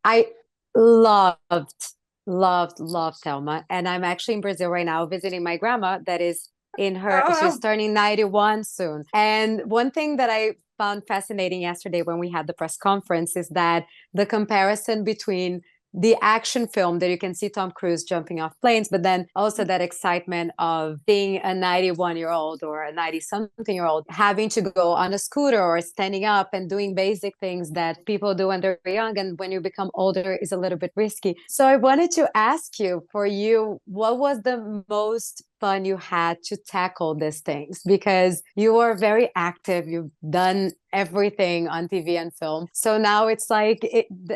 I loved, loved Thelma. And I'm actually in Brazil right now visiting my grandma that is she's Oh, turning 91 soon. And one thing that I found fascinating yesterday when we had the press conference is that the comparison between the action film that you can see Tom Cruise jumping off planes, but then also that excitement of being a 91-year-old or a 90 something year old having to go on a scooter or standing up and doing basic things that people do when they're young and when you become older is a little bit risky. So I wanted to ask you, for you, what was the most fun you had to tackle these things? Because you are very active, you've done everything on TV and film. So now it's like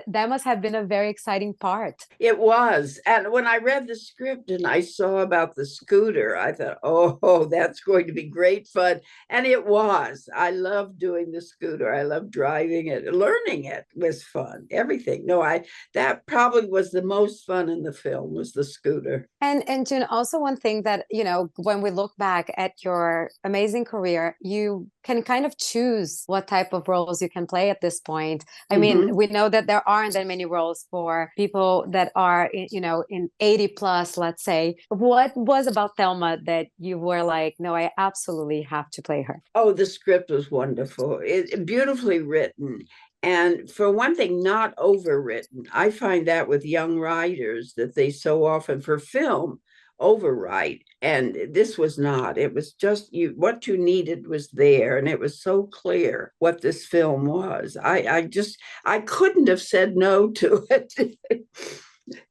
that must have been a very exciting part. it was. And when I read the script and I saw about the scooter, I thought, oh, that's going to be great fun. And it was. I loved doing the scooter. I loved driving it. Learning it was fun. Everything. No, I that probably was the most fun in the film was the scooter. And June, also one thing that, when we look back at your amazing career, you can kind of choose what type of roles you can play at this point. I mean, Mm-hmm. we know that there aren't that many roles for people that are, in 80 plus, let's say. What was about Thelma that you were like, no, I absolutely have to play her? Oh, the script was wonderful. Beautifully written. And for one thing, not overwritten. I find that with young writers that they so often for film overwrite. And this was not. It was just you what you needed was there. And it was so clear what this film was. I couldn't have said no to it.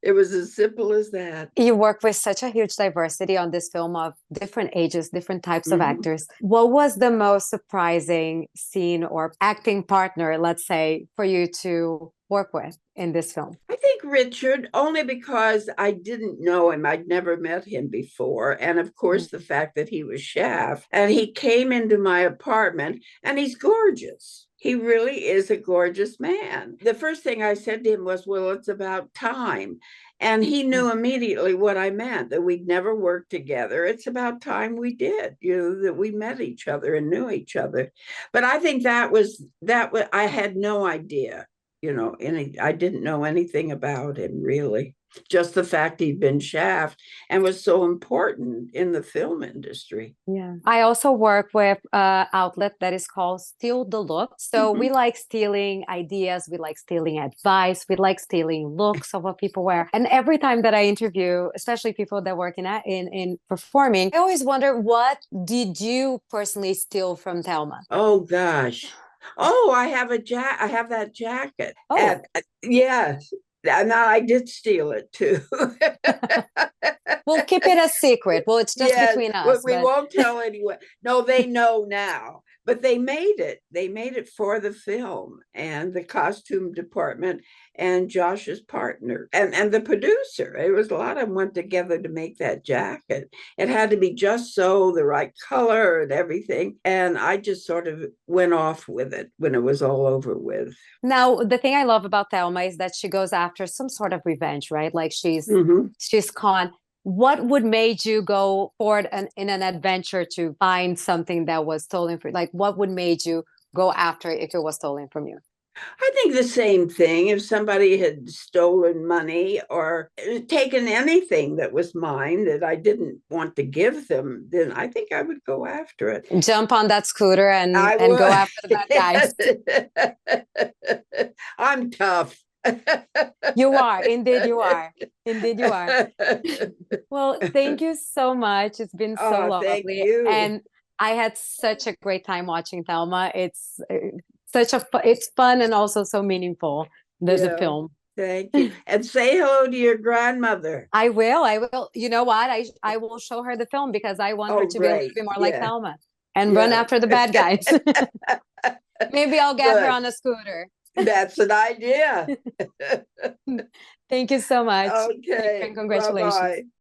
It was as simple as that. You work with such a huge diversity on this film of different ages, different types of Mhm. actors. What was the most surprising scene or acting partner, let's say, for you to work with in this film? I think Richard, only because I didn't know him. I'd never met him before. And of course, the fact that he was chef and he came into my apartment and he's gorgeous. He really is a gorgeous man. The first thing I said to him was, well, it's about time. And he knew immediately what I meant, that we'd never worked together. It's about time we did, that we met each other and knew each other. But I think that was, I had no idea I didn't know anything about him really. Just the fact he'd been Shaft and was so important in the film industry. Yeah. I also work with an outlet that is called Steal The Look. So we Mhm. like stealing ideas, we like stealing advice, we like stealing looks of what people wear. And every time that I interview, especially people that work in performing, I always wonder, what did you personally steal from Thelma? Oh gosh. Oh, I have that jacket. And Oh, yes. And I did steal it too. we'll keep it a secret. Well, it's just Yes, between us, we but won't tell anyone. No, they know now. But they made it. They made it for the film and the costume department and Josh's partner and the producer. It was a lot of them went together to make that jacket. It had to be just so the right color and everything. And I just sort of went off with it when it was all over with. now the thing I love about Thelma is that she goes after some sort of revenge, right? Like Mm-hmm. she's con. What would made you go forward in an adventure to find something that was stolen from, like what would made you go after it if it was stolen from you? I think the same thing. If somebody had stolen money or taken anything that was mine that I didn't want to give them, then I think I would go after it. Jump on that scooter I and go after the bad guys. would. I'm tough. You are, indeed you are. Indeed you are. Well, thank you so much. It's been so Oh, thank lovely. you. And I had such a great time watching Thelma. It's it's fun and also so meaningful, the Yeah, film. thank you. And say hello to your grandmother. I will. I will. You know what? I will show her the film because I want her Oh, to be a little great. bit more like Yeah, Thelma and run yeah. after the bad guys. Maybe I'll get her Good. on a scooter. That's an idea. Thank you so much. Take care Okay. and Bye bye. congratulations.